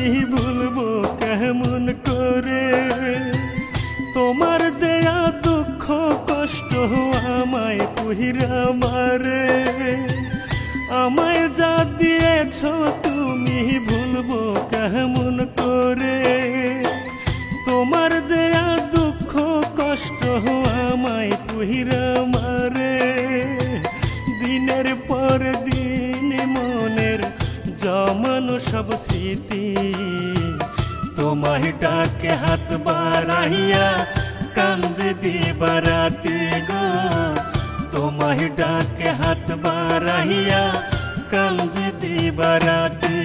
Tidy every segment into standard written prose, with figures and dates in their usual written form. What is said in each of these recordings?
আমি ভুলবো কেমন করে তোমার দেয়া দুঃখ কষ্ট আমায় পুহিরা মারে আমায় যা দিয়েছ তুমি ভুলবো কেমন করে তোমার দেয়া দুঃখ কষ্ট আমায় পুহিরা মারে দিনের পর দিন মনের জমানো সব স্মৃতি তোমায় ডাকে হাত বাড়াইয়া কান্দে দিবারাতি গো তোমায় ডাকে হাত বাড়াইয়া কান্দে দিবারাতি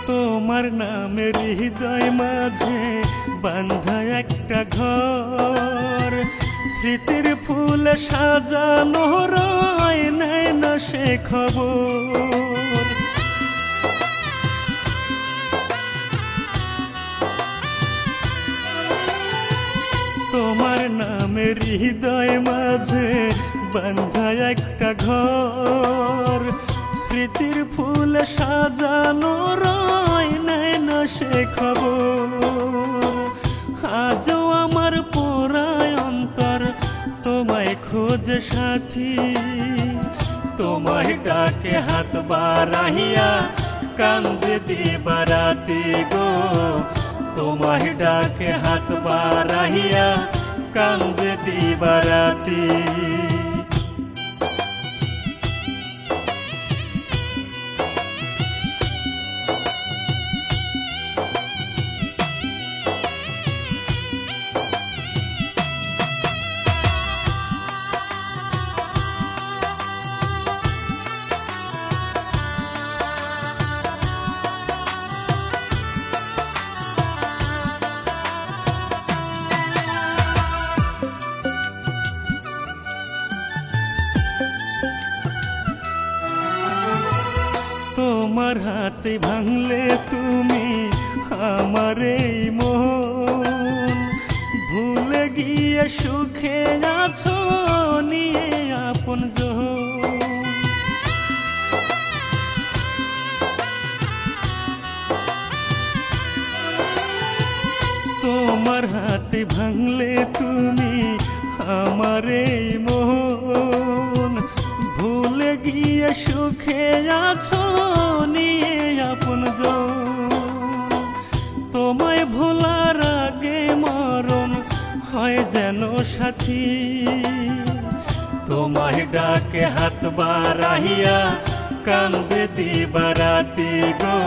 তোমার নামের হৃদয় মাঝে বাঁধা একটা ঘর স্মৃতির ফুল সাজানো রয় নেয় না সে খবর তোমার নামের হৃদয় মাঝে বাঁধা একটা ঘর স্মৃতির ফুল সাজানো রয় নেয় না সে খবর আজও আমার পোড়ায় অন্তর তোমায় খোঁজে সাথী তোমায় ডাকে হাত বাড়াইয়া কান্দে দিবারাতি গো তোমায় ডাকে হাত বাড়াইয়া কান্দে দিবারাতি তোমার হাতে ভাঙলে তুমি আমার এই মন ভুলে গিয়ে সুখে আছো নিয়ে আপন জন তোমার হাতে ভাঙলে তুমি আমার এই মন ভুলে গিয়ে সুখে আছো নিয়ে আপন জন তোমায় ভোলার আগে মরণ হয় যেন সাথী তোমায় ডাকে হাত বাড়াইয়া কান্দে দিবারাতি গো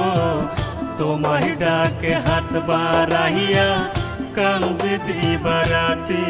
তোমায় ডাকে হাত বাড়াইয়া কান্দে দিবারাতি